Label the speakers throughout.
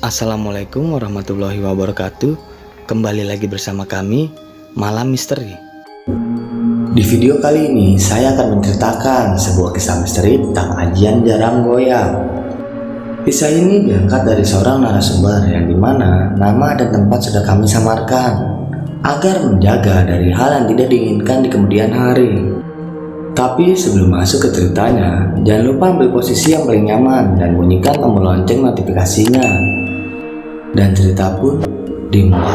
Speaker 1: Assalamualaikum warahmatullahi wabarakatuh. Kembali lagi bersama kami, Malam Misteri. Di video kali ini saya akan menceritakan sebuah kisah misteri tentang ajian jarang goyang. Kisah ini diangkat dari seorang narasumber yang dimana nama dan tempat sudah kami samarkan agar menjaga dari hal yang tidak diinginkan di kemudian hari. Tapi sebelum masuk ke ceritanya, jangan lupa ambil posisi yang paling nyaman dan bunyikan tombol lonceng notifikasinya. Dan cerita pun dimulai.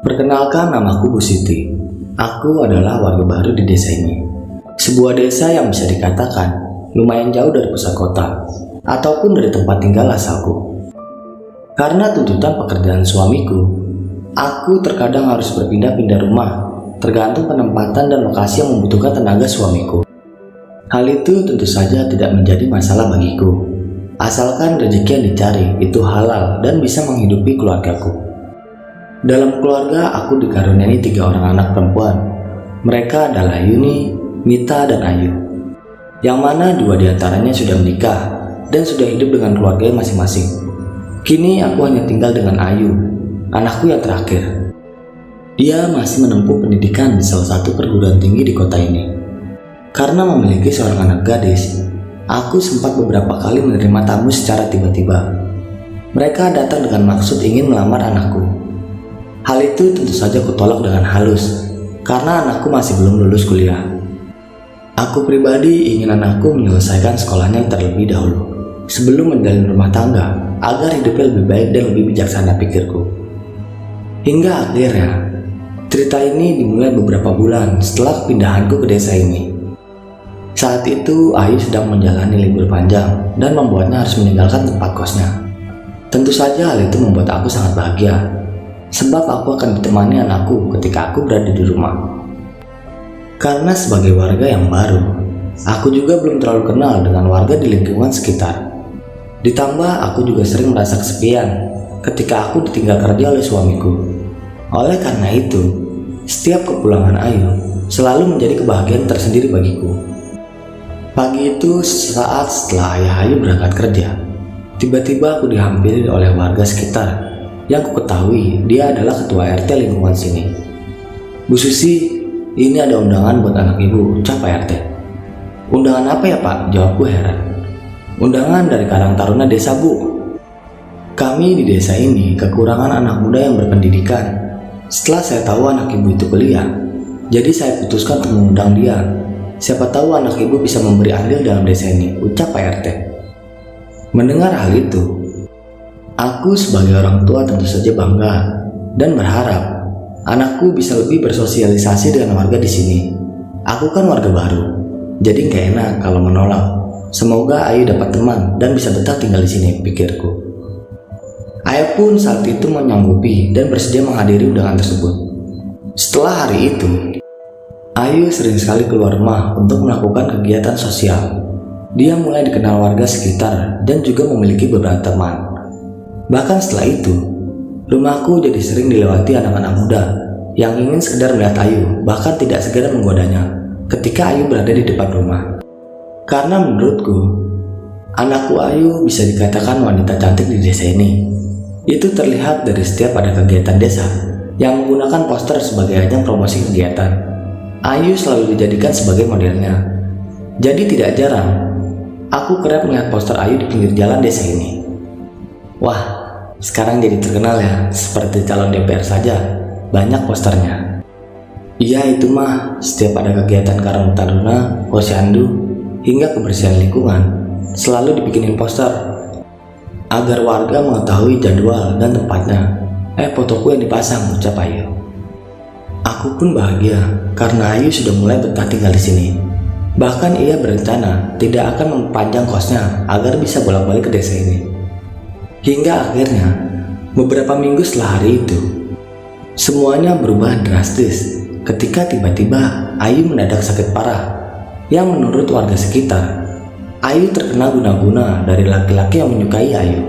Speaker 1: Perkenalkan, namaku Bu Siti. Aku adalah warga baru di desa ini. Sebuah desa yang bisa dikatakan lumayan jauh dari pusat kota ataupun dari tempat tinggal asalku. Karena tuntutan pekerjaan suamiku, aku terkadang harus berpindah-pindah rumah, tergantung penempatan dan lokasi yang membutuhkan tenaga suamiku. Hal itu tentu saja tidak menjadi masalah bagiku, asalkan rezeki yang dicari itu halal dan bisa menghidupi keluargaku. Dalam keluarga, aku dikaruniai 3 orang anak perempuan. Mereka adalah Yuni, Mita, dan Ayu, yang mana 2 diantaranya sudah menikah dan sudah hidup dengan keluarganya masing-masing. Kini aku hanya tinggal dengan Ayu, anakku yang terakhir. Dia masih menempuh pendidikan di salah satu perguruan tinggi di kota ini. Karena memiliki seorang anak gadis, aku sempat beberapa kali menerima tamu secara tiba-tiba. Mereka datang dengan maksud ingin melamar anakku. Hal itu tentu saja kutolak dengan halus, karena anakku masih belum lulus kuliah. Aku pribadi ingin anakku menyelesaikan sekolahnya terlebih dahulu, sebelum menjalin rumah tangga, agar hidupnya lebih baik dan lebih bijaksana, pikirku. Hingga akhirnya, cerita ini dimulai beberapa bulan setelah pindahanku ke desa ini. Saat itu, Ayu sedang menjalani libur panjang dan membuatnya harus meninggalkan tempat kosnya. Tentu saja hal itu membuat aku sangat bahagia, sebab aku akan ditemani anakku ketika aku berada di rumah. Karena sebagai warga yang baru, aku juga belum terlalu kenal dengan warga di lingkungan sekitar. Ditambah aku juga sering merasa kesepian ketika aku ditinggal kerja oleh suamiku. Oleh karena itu, setiap kepulangan Ayu selalu menjadi kebahagiaan tersendiri bagiku. Pagi itu, saat setelah ayah Ayu berangkat kerja, tiba-tiba aku dihampiri oleh warga sekitar yang kuketahui dia adalah ketua RT lingkungan sini. "Bu Susi, ini ada undangan buat anak ibu," ucap Pak RT. "Undangan apa ya Pak?" jawabku heran. "Undangan dari Karang Taruna desa, Bu. Kami di desa ini kekurangan anak muda yang berpendidikan. Setelah saya tahu anak ibu itu kuliah, jadi saya putuskan untuk mengundang dia. Siapa tahu anak ibu bisa memberi andil dalam desa ini," ucap Pak RT. Mendengar hal itu, aku sebagai orang tua tentu saja bangga dan berharap anakku bisa lebih bersosialisasi dengan warga di sini. Aku kan warga baru, jadi gak enak kalau menolak. Semoga Ayu dapat teman dan bisa betah tinggal di sini, pikirku. Ayu pun saat itu menyanggupi dan bersedia menghadiri undangan tersebut. Setelah hari itu, Ayu sering sekali keluar rumah untuk melakukan kegiatan sosial. Dia mulai dikenal warga sekitar dan juga memiliki beberapa teman. Bahkan setelah itu, rumahku jadi sering dilewati anak-anak muda yang ingin sekedar melihat Ayu, bahkan tidak sekedar menggodanya ketika Ayu berada di depan rumah. Karena menurutku, anakku Ayu bisa dikatakan wanita cantik di desa ini. Itu terlihat dari setiap ada kegiatan desa yang menggunakan poster sebagai ajang promosi kegiatan. Ayu selalu dijadikan sebagai modelnya. Jadi tidak jarang aku kerap melihat poster Ayu di pinggir jalan desa ini. Wah, sekarang jadi terkenal ya, seperti calon DPR saja, banyak posternya. Iya itu mah, setiap ada kegiatan Karang Taruna, posyandu, hingga kebersihan lingkungan, selalu dibikinin poster. agar warga mengetahui jadwal dan tempatnya. Fotoku yang dipasang, ucap Ayu. Aku pun bahagia karena Ayu sudah mulai betah tinggal di sini. Bahkan ia berencana tidak akan memperpanjang kosnya agar bisa bolak-balik ke desa ini. Hingga akhirnya, beberapa minggu setelah hari itu, semuanya berubah drastis ketika tiba-tiba Ayu mendadak sakit parah yang menurut warga sekitar, Ayu terkena guna-guna dari laki-laki yang menyukai Ayu.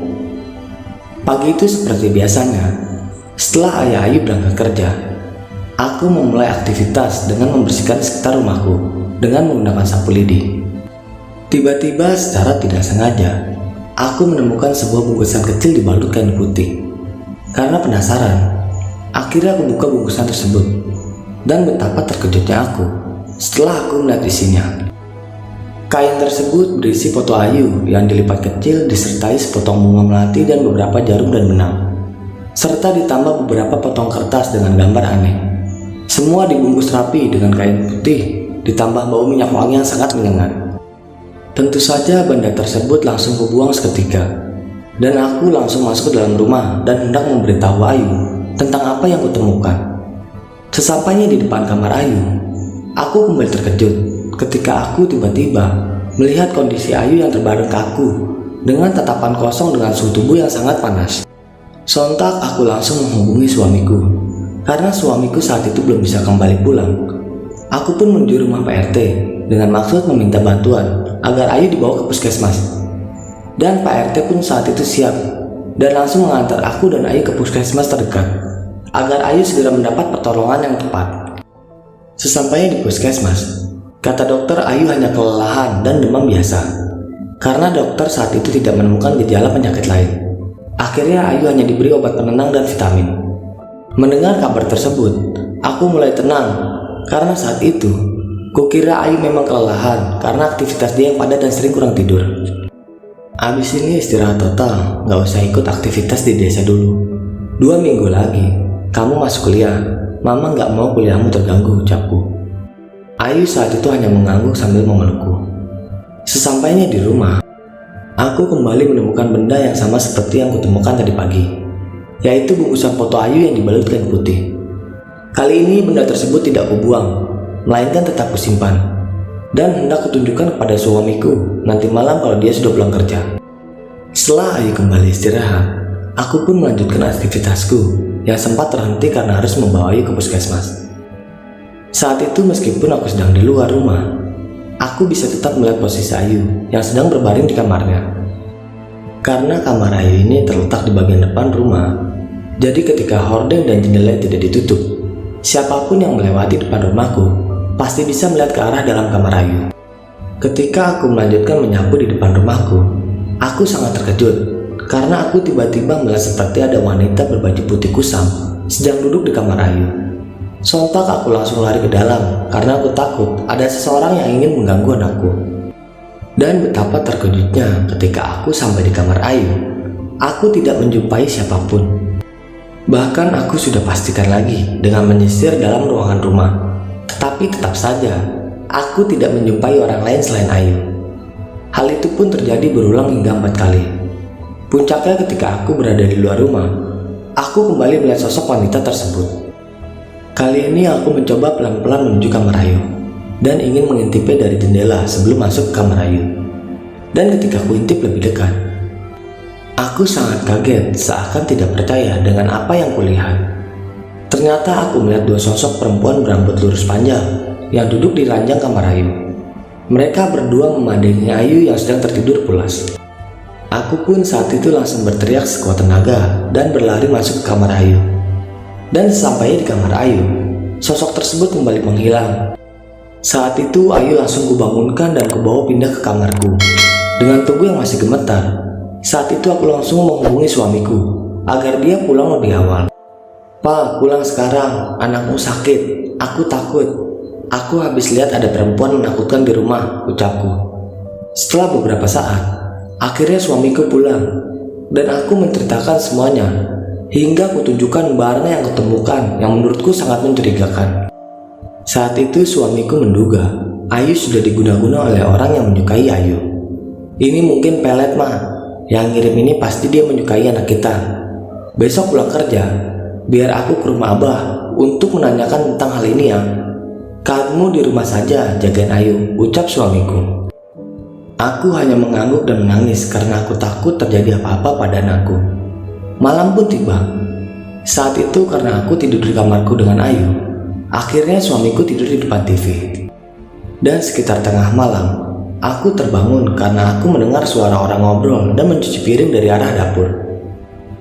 Speaker 1: Pagi itu seperti biasanya, setelah ayah Ayu berangkat kerja, aku memulai aktivitas dengan membersihkan sekitar rumahku dengan menggunakan sapu lidi. Tiba-tiba secara tidak sengaja, aku menemukan sebuah bungkusan kecil dibalut kain putih. Karena penasaran, akhirnya aku buka bungkusan tersebut, dan betapa terkejutnya aku setelah aku melihat isinya. Kain tersebut berisi foto Ayu yang dilipat kecil disertai sepotong bunga melati dan beberapa jarum dan benang, serta ditambah beberapa potong kertas dengan gambar aneh. Semua dibungkus rapi dengan kain putih, ditambah bau minyak wangi yang sangat menyengat. Tentu saja benda tersebut langsung kubuang seketika, dan aku langsung masuk ke dalam rumah dan hendak memberitahu Ayu tentang apa yang kutemukan. Sesampainya di depan kamar Ayu, aku kembali terkejut ketika aku tiba-tiba melihat kondisi Ayu yang terbaring kaku dengan tatapan kosong dengan suhu tubuh yang sangat panas. Sontak aku langsung menghubungi suamiku, karena suamiku saat itu belum bisa kembali pulang. Aku pun menuju rumah Pak RT dengan maksud meminta bantuan agar Ayu dibawa ke puskesmas. Dan Pak RT pun saat itu siap dan langsung mengantar aku dan Ayu ke puskesmas terdekat agar Ayu segera mendapat pertolongan yang tepat. Sesampainya di puskesmas, kata dokter Ayu hanya kelelahan dan demam biasa, karena dokter saat itu tidak menemukan gejala penyakit lain. Akhirnya Ayu hanya diberi obat penenang dan vitamin. Mendengar kabar tersebut, aku mulai tenang, karena saat itu kukira Ayu memang kelelahan karena aktivitas dia yang padat dan sering kurang tidur. Abis ini istirahat total, gak usah ikut aktivitas di desa dulu. 2 minggu lagi, kamu masuk kuliah. Mama gak mau kuliahmu terganggu, ucapku. Ayu saat itu hanya mengangguk sambil memelukku. Sesampainya di rumah, aku kembali menemukan benda yang sama seperti yang kutemukan tadi pagi, yaitu bungkusan foto Ayu yang dibalut kain putih. Kali ini benda tersebut tidak kubuang, melainkan tetap kusimpan, dan hendak kutunjukkan kepada suamiku nanti malam kalau dia sudah pulang kerja. Setelah Ayu kembali istirahat, aku pun melanjutkan aktivitasku yang sempat terhenti karena harus membawa Ayu ke puskesmas. Saat itu meskipun aku sedang di luar rumah, aku bisa tetap melihat posisi Ayu yang sedang berbaring di kamarnya. Karena kamar Ayu ini terletak di bagian depan rumah, jadi ketika hordeng dan jendela tidak ditutup, siapapun yang melewati depan rumahku pasti bisa melihat ke arah dalam kamar Ayu. Ketika aku melanjutkan menyapu di depan rumahku, aku sangat terkejut karena aku tiba-tiba melihat seperti ada wanita berbaju putih kusam sedang duduk di kamar Ayu. Sontak aku langsung lari ke dalam karena aku takut ada seseorang yang ingin mengganggu anakku. Dan betapa terkejutnya ketika aku sampai di kamar Ayu, aku tidak menjumpai siapapun. Bahkan aku sudah pastikan lagi dengan menyisir dalam ruangan rumah, tetapi tetap saja aku tidak menjumpai orang lain selain Ayu. Hal itu pun terjadi berulang hingga 4 kali. Puncaknya ketika aku berada di luar rumah, aku kembali melihat sosok wanita tersebut. Kali ini aku mencoba pelan-pelan menuju kamar Ayu dan ingin mengintipnya dari jendela sebelum masuk ke kamar Ayu. Dan ketika aku intip lebih dekat, aku sangat kaget seakan tidak percaya dengan apa yang kulihat. Ternyata aku melihat 2 sosok perempuan berambut lurus panjang yang duduk di ranjang kamar Ayu. Mereka berdua memandangi Ayu yang sedang tertidur pulas. Aku pun saat itu langsung berteriak sekuat tenaga dan berlari masuk ke kamar Ayu. Dan sesampainya di kamar Ayu, sosok tersebut kembali menghilang. Saat itu Ayu langsung kubangunkan dan kubawa pindah ke kamarku. Dengan tubuh yang masih gemetar, saat itu aku langsung menghubungi suamiku agar dia pulang lebih awal. "Pak, pulang sekarang, anakmu sakit, aku takut. Aku habis lihat ada perempuan menakutkan di rumah," ucapku. Setelah beberapa saat, akhirnya suamiku pulang dan aku menceritakan semuanya hingga kutunjukkan barang yang kutemukan yang menurutku sangat mencurigakan. Saat itu suamiku menduga Ayu sudah diguna-guna oleh orang yang menyukai Ayu. "Ini mungkin pelet, Ma. yang ngirim ini pasti dia menyukai anak kita. Besok pulang kerja, biar aku ke rumah Abah untuk menanyakan tentang hal ini ya. Kamu di rumah saja jagain Ayu, ucap suamiku. Aku hanya mengangguk dan menangis karena aku takut terjadi apa-apa pada anakku. Malam pun tiba. Saat itu karena aku tidur di kamarku dengan Ayu, akhirnya suamiku tidur di depan TV. Dan sekitar tengah malam, aku terbangun karena aku mendengar suara orang ngobrol dan mencuci piring dari arah dapur.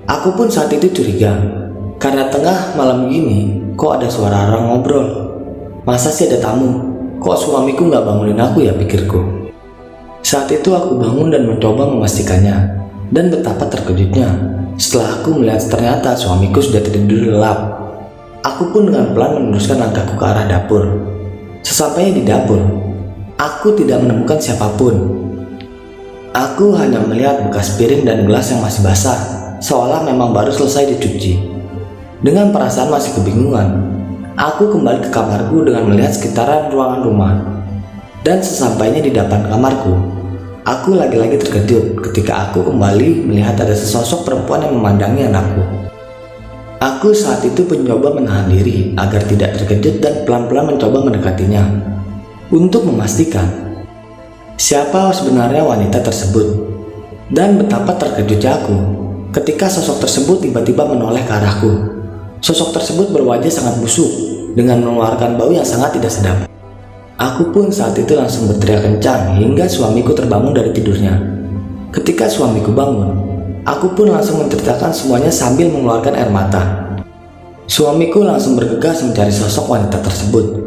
Speaker 1: Aku pun saat itu curiga, karena tengah malam gini, kok ada suara orang ngobrol? Masa sih ada tamu? Kok suamiku nggak bangunin aku ya, pikirku. Saat itu aku bangun dan mencoba memastikannya, dan betapa terkejutnya setelah aku melihat ternyata suamiku sudah tidur lelap. Aku pun dengan pelan meneruskan langkahku ke arah dapur. Sesampainya di dapur, aku tidak menemukan siapapun. Aku hanya melihat bekas piring dan gelas yang masih basah, seolah memang baru selesai dicuci. Dengan perasaan masih kebingungan, aku kembali ke kamarku dengan melihat sekitaran ruangan rumah. Dan sesampainya di depan kamarku, aku lagi-lagi terkejut ketika aku kembali melihat ada sesosok perempuan yang memandangi anakku. Aku saat itu mencoba menahan diri agar tidak terkejut dan pelan-pelan mencoba mendekatinya untuk memastikan siapa sebenarnya wanita tersebut. Dan betapa terkejutnya aku ketika sosok tersebut tiba-tiba menoleh ke arahku. Sosok tersebut berwajah sangat busuk dengan mengeluarkan bau yang sangat tidak sedap. Aku pun saat itu langsung berteriak kencang hingga suamiku terbangun dari tidurnya. Ketika suamiku bangun, aku pun langsung menceritakan semuanya sambil mengeluarkan air mata. Suamiku langsung bergegas mencari sosok wanita tersebut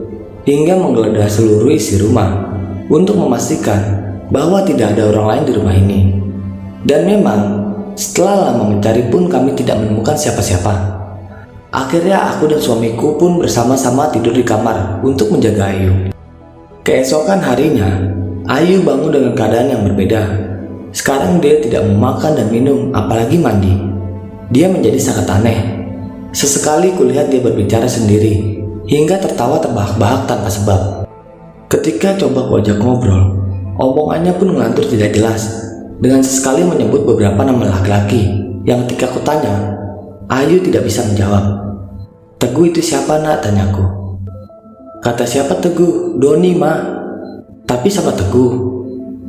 Speaker 1: hingga menggeledah seluruh isi rumah untuk memastikan bahwa tidak ada orang lain di rumah ini. Dan memang setelah lama mencari pun kami tidak menemukan siapa-siapa. Akhirnya aku dan suamiku pun bersama-sama tidur di kamar untuk menjaga Ayu. Keesokan harinya, Ayu bangun dengan keadaan yang berbeda. Sekarang dia tidak mau makan dan minum, apalagi mandi. Dia menjadi sangat aneh. Sesekali kulihat dia berbicara sendiri, hingga tertawa terbahak-bahak tanpa sebab. Ketika coba kuajak ngobrol, omongannya pun ngelantur tidak jelas, dengan sesekali menyebut beberapa nama laki-laki, yang ketika kutanya, Ayu tidak bisa menjawab. Teguh itu siapa nak? Tanyaku. Kata siapa Teguh? Doni mah. Tapi sama Teguh?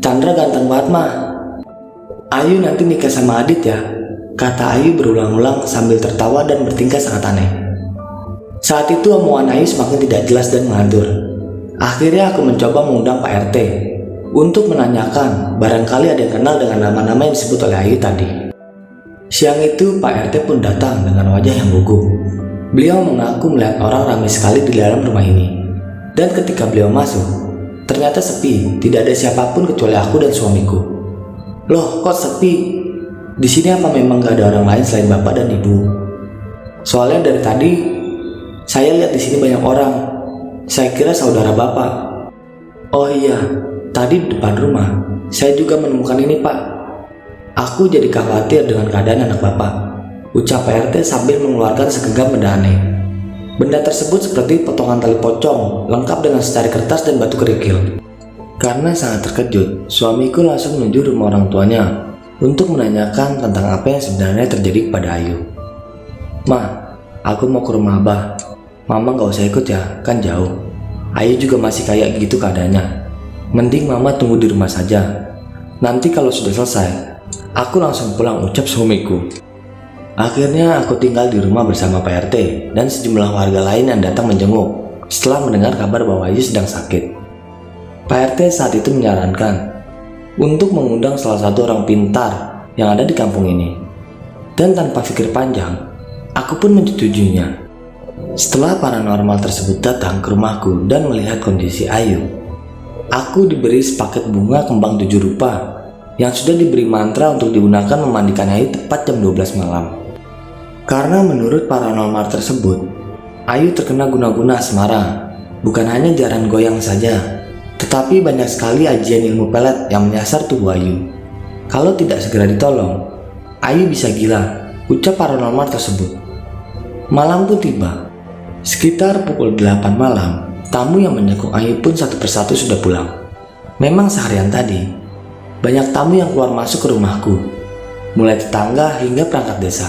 Speaker 1: Chandra ganteng banget mah. Ayu nanti nikah sama Adit ya, kata Ayu berulang-ulang sambil tertawa dan bertingkah sangat aneh. Saat itu omongan Ayu semakin tidak jelas dan mengantur. Akhirnya aku mencoba mengundang Pak RT untuk menanyakan barangkali ada yang kenal dengan nama-nama yang disebut oleh Ayu tadi. Siang itu Pak RT pun datang dengan wajah yang gugup. Beliau mengaku melihat orang ramai sekali di dalam rumah ini. Dan ketika beliau masuk, ternyata sepi, tidak ada siapapun kecuali aku dan suamiku. Loh, kok sepi? Di sini apa memang gak ada orang lain selain bapak dan ibu? Soalnya dari tadi saya lihat di sini banyak orang. Saya kira saudara bapak. Oh iya, tadi di depan rumah saya juga menemukan ini pak. Aku jadi khawatir dengan keadaan anak bapak, ucap Pak RT sambil mengeluarkan segenggam benda aneh. Benda tersebut seperti potongan tali pocong, lengkap dengan secari kertas dan batu kerikil. Karena sangat terkejut, suamiku langsung menuju rumah orang tuanya untuk menanyakan tentang apa yang sebenarnya terjadi kepada Ayu. Ma, aku mau ke rumah Abah. Mama gak usah ikut ya, kan jauh. Ayu juga masih kayak gitu keadaannya. Mending Mama tunggu di rumah saja. Nanti kalau sudah selesai, aku langsung pulang, ucap suamiku. Akhirnya aku tinggal di rumah bersama Pak RT dan sejumlah warga lain yang datang menjenguk setelah mendengar kabar bahwa Ayu sedang sakit. Pak RT saat itu menyarankan untuk mengundang salah satu orang pintar yang ada di kampung ini. Dan tanpa pikir panjang, aku pun menyetujuinya. Setelah paranormal tersebut datang ke rumahku dan melihat kondisi Ayu, aku diberi sepaket bunga kembang 7 rupa yang sudah diberi mantra untuk digunakan memandikan Ayu tepat jam 12 malam. Karena menurut paranormal tersebut, Ayu terkena guna-guna asmara, bukan hanya jaran goyang saja, tetapi banyak sekali ajian ilmu pelet yang menyasar tubuh Ayu. Kalau tidak segera ditolong, Ayu bisa gila, ucap paranormal tersebut. Malam pun tiba. Sekitar pukul 8 malam, tamu yang menjenguk Ayu pun satu persatu sudah pulang. Memang seharian tadi, banyak tamu yang keluar masuk ke rumahku. mulai tetangga hingga perangkat desa.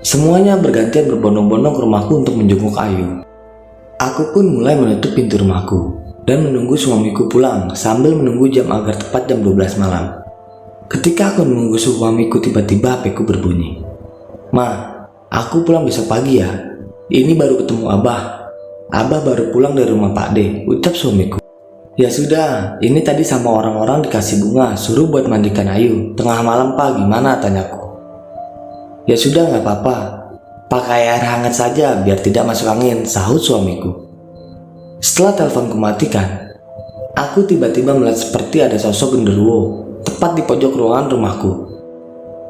Speaker 1: Semuanya bergantian berbondong-bondong ke rumahku untuk menjenguk Ayu. Aku pun mulai menutup pintu rumahku dan menunggu suamiku pulang sambil menunggu jam agar tepat jam 12 malam. Ketika aku menunggu suamiku, tiba-tiba HP ku berbunyi. "Ma, aku pulang besok pagi ya. Ini baru ketemu Abah. Abah baru pulang dari rumah Pak D," ucap suamiku. "Ya sudah, ini tadi sama orang-orang dikasih bunga, suruh buat mandikan Ayu. Tengah malam Pak, gimana?" tanyaku. "Ya sudah, nggak apa-apa. Pakai air hangat saja biar tidak masuk angin," sahut suamiku. Setelah teleponku matikan, aku tiba-tiba melihat seperti ada sosok genderuwo tepat di pojok ruangan rumahku.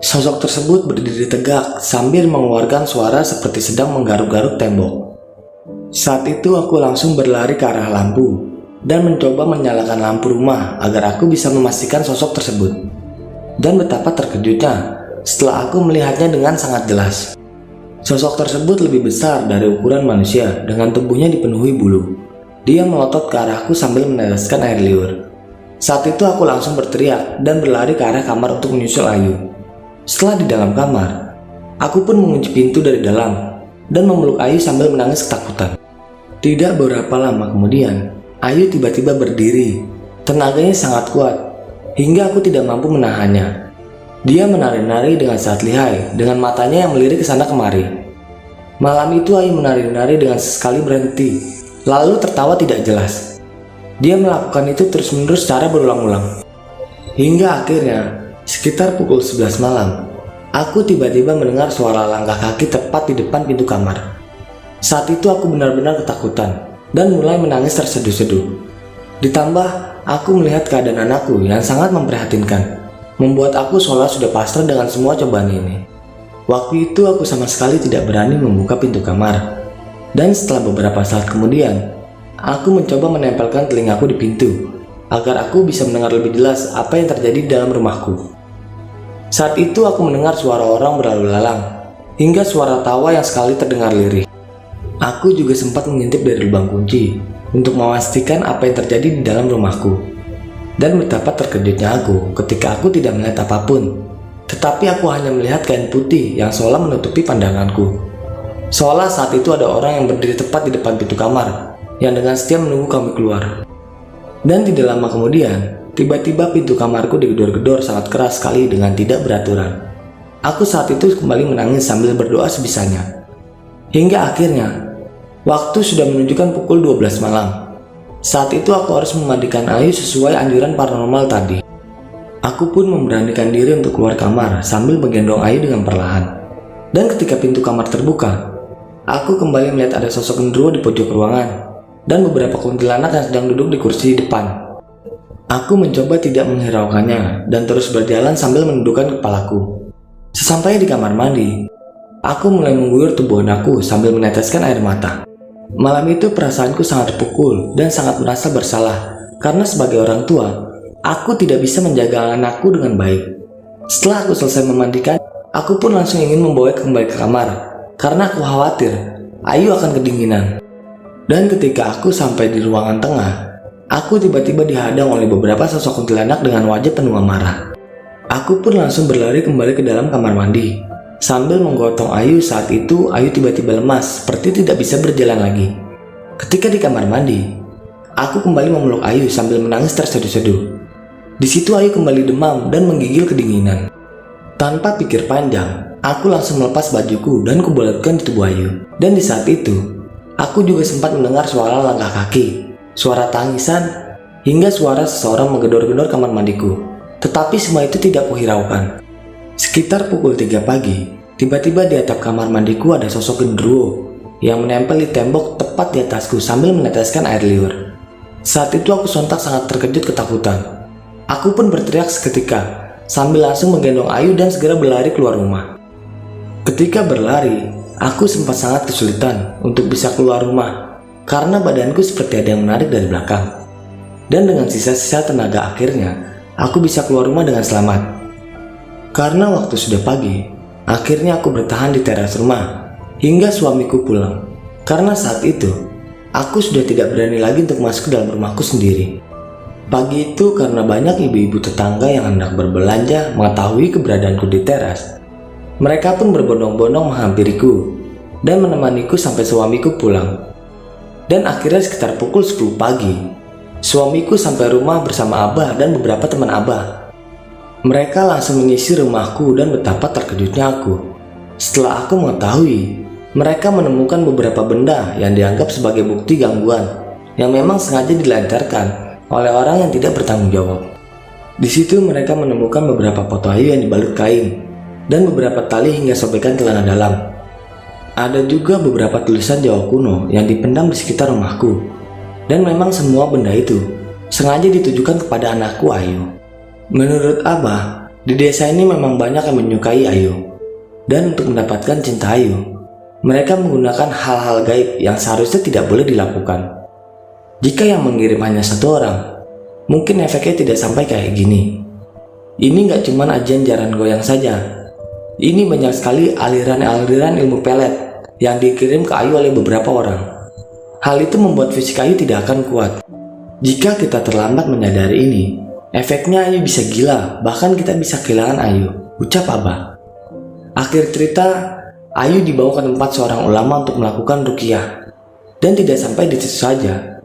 Speaker 1: Sosok tersebut berdiri tegak sambil mengeluarkan suara seperti sedang menggaruk-garuk tembok. Saat itu aku langsung berlari ke arah lampu dan mencoba menyalakan lampu rumah agar aku bisa memastikan sosok tersebut. Dan betapa terkejutnya setelah aku melihatnya dengan sangat jelas. Sosok tersebut lebih besar dari ukuran manusia dengan tubuhnya dipenuhi bulu. Dia melotot ke arahku sambil meneteskan air liur. Saat itu aku langsung berteriak dan berlari ke arah kamar untuk menyusul Ayu. Setelah di dalam kamar, aku pun mengunci pintu dari dalam dan memeluk Ayu sambil menangis ketakutan. Tidak beberapa lama kemudian, Ayu tiba-tiba berdiri. Tenaganya sangat kuat, hingga aku tidak mampu menahannya. Dia menari-nari dengan sangat lihai, dengan matanya yang melirik ke sana kemari. Malam itu Ayu menari-nari dengan sesekali berhenti, lalu tertawa tidak jelas. Dia melakukan itu terus-menerus secara berulang-ulang. Hingga akhirnya, sekitar pukul 11 malam, aku tiba-tiba mendengar suara langkah kaki tepat di depan pintu kamar. Saat itu aku benar-benar ketakutan dan mulai menangis terseduh-seduh. Ditambah, aku melihat keadaan anakku yang sangat memprihatinkan, membuat aku seolah sudah pasrah dengan semua cobaan ini. Waktu itu aku sama sekali tidak berani membuka pintu kamar. Dan setelah beberapa saat kemudian, aku mencoba menempelkan telingaku di pintu agar aku bisa mendengar lebih jelas apa yang terjadi di dalam rumahku. Saat itu aku mendengar suara orang berlalu lalang, hingga suara tawa yang sekali terdengar lirih. Aku juga sempat mengintip dari lubang kunci untuk memastikan apa yang terjadi di dalam rumahku. Dan betapa terkejutnya aku ketika aku tidak melihat apapun, tetapi aku hanya melihat kain putih yang seolah menutupi pandanganku. Seolah saat itu ada orang yang berdiri tepat di depan pintu kamar yang dengan setia menunggu kami keluar. Dan tidak lama kemudian, tiba-tiba pintu kamarku digedor-gedor sangat keras sekali dengan tidak beraturan. Aku saat itu kembali menangis sambil berdoa sebisanya. Hingga akhirnya, waktu sudah menunjukkan pukul 12 malam. Saat itu aku harus memandikan Ayu sesuai anjuran paranormal tadi. Aku pun memberanikan diri untuk keluar kamar sambil menggendong Ayu dengan perlahan. Dan ketika pintu kamar terbuka, aku kembali melihat ada sosok genderuwo di pojok ruangan dan beberapa kuntilanak yang sedang duduk di kursi depan. Aku mencoba tidak menghiraukannya dan terus berjalan sambil menundukkan kepalaku. Sesampainya di kamar mandi, aku mulai mengguyur tubuh anakku sambil meneteskan air mata. Malam itu perasaanku sangat terpukul dan sangat merasa bersalah karena sebagai orang tua, aku tidak bisa menjaga anakku dengan baik. Setelah aku selesai memandikan, aku pun langsung ingin membawanya kembali ke kamar karena aku khawatir Ayu akan kedinginan. Dan ketika aku sampai di ruangan tengah, aku tiba-tiba dihadang oleh beberapa sosok kuntilanak dengan wajah penuh amarah. Aku pun langsung berlari kembali ke dalam kamar mandi sambil menggotong Ayu. Saat itu Ayu tiba-tiba lemas seperti tidak bisa berjalan lagi. Ketika di kamar mandi, aku kembali memeluk Ayu sambil menangis terseduh-seduh. Di situ Ayu kembali demam dan menggigil kedinginan. Tanpa pikir panjang, aku langsung melepas bajuku dan kubalikkan di tubuh Ayu. Dan di saat itu, aku juga sempat mendengar suara langkah kaki, suara tangisan, hingga suara seseorang menggedor-gedor kamar mandiku. Tetapi semua itu tidak kuhiraukan. Sekitar pukul 3 pagi, tiba-tiba di atap kamar mandiku ada sosok genderuwo yang menempel di tembok tepat di atasku sambil meneteskan air liur. Saat itu aku sontak sangat terkejut ketakutan. Aku pun berteriak seketika sambil langsung menggendong Ayu dan segera berlari keluar rumah. Ketika berlari, aku sempat sangat kesulitan untuk bisa keluar rumah karena badanku seperti ada yang menarik dari belakang. Dan dengan sisa-sisa tenaga akhirnya, aku bisa keluar rumah dengan selamat. Karena waktu sudah pagi, akhirnya aku bertahan di teras rumah hingga suamiku pulang. Karena saat itu, aku sudah tidak berani lagi untuk masuk ke dalam rumahku sendiri. Pagi itu karena banyak ibu-ibu tetangga yang hendak berbelanja mengetahui keberadaanku di teras. Mereka pun berbondong-bondong menghampiriku dan menemaniku sampai suamiku pulang. Dan akhirnya sekitar pukul 10 pagi, suamiku sampai rumah bersama Abah dan beberapa teman Abah. Mereka langsung mengisi rumahku dan betapa terkejutnya aku setelah aku mengetahui mereka menemukan beberapa benda yang dianggap sebagai bukti gangguan yang memang sengaja dilancarkan oleh orang yang tidak bertanggung jawab. Di situ mereka menemukan beberapa foto Ayu yang dibalut kain dan beberapa tali hingga sobekan celana dalam. Ada juga beberapa tulisan Jawa kuno yang dipendam di sekitar rumahku. Dan memang semua benda itu sengaja ditujukan kepada anakku Ayu. Menurut Abah, di desa ini memang banyak yang menyukai Ayu. Dan untuk mendapatkan cinta Ayu, mereka menggunakan hal-hal gaib yang seharusnya tidak boleh dilakukan. Jika yang mengirim hanya satu orang, mungkin efeknya tidak sampai kayak gini. Ini gak cuma ajian jaran goyang saja. Ini banyak sekali aliran-aliran ilmu pelet yang dikirim ke Ayu oleh beberapa orang. Hal itu membuat fisik Ayu tidak akan kuat. Jika kita terlambat menyadari ini, efeknya Ayu bisa gila, bahkan kita bisa kehilangan Ayu, ucap Abah. Akhir cerita, Ayu dibawa ke tempat seorang ulama untuk melakukan ruqyah. Dan tidak sampai di situ saja.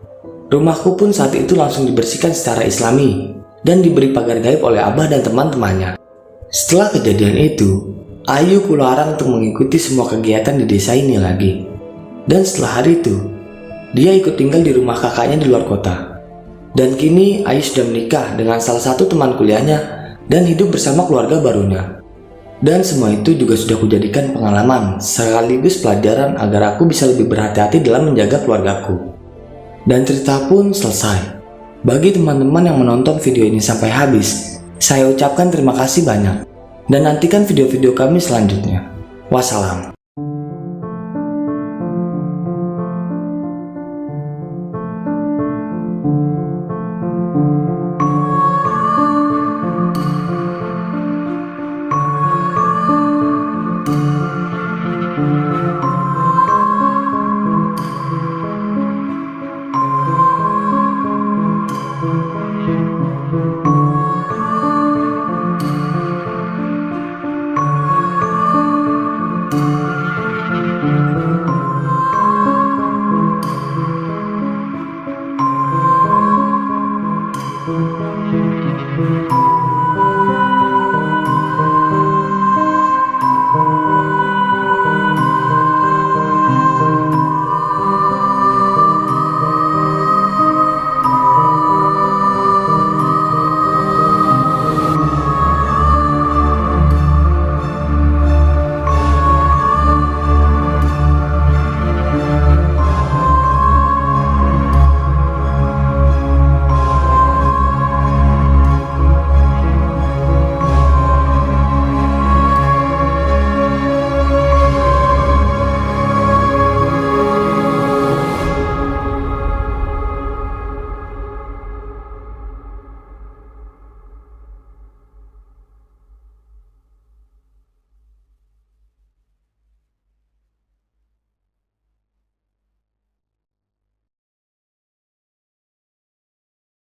Speaker 1: Rumahku pun saat itu langsung dibersihkan secara islami dan diberi pagar gaib oleh Abah dan teman-temannya. Setelah kejadian itu, Ayu kularang untuk mengikuti semua kegiatan di desa ini lagi. Dan setelah hari itu, dia ikut tinggal di rumah kakaknya di luar kota. Dan kini Ayu sudah menikah dengan salah satu teman kuliahnya dan hidup bersama keluarga barunya. Dan semua itu juga sudah kujadikan pengalaman sekaligus pelajaran agar aku bisa lebih berhati-hati dalam menjaga keluargaku. Dan cerita pun selesai. Bagi teman-teman yang menonton video ini sampai habis, saya ucapkan terima kasih banyak. Dan nantikan video-video kami selanjutnya. Wassalam.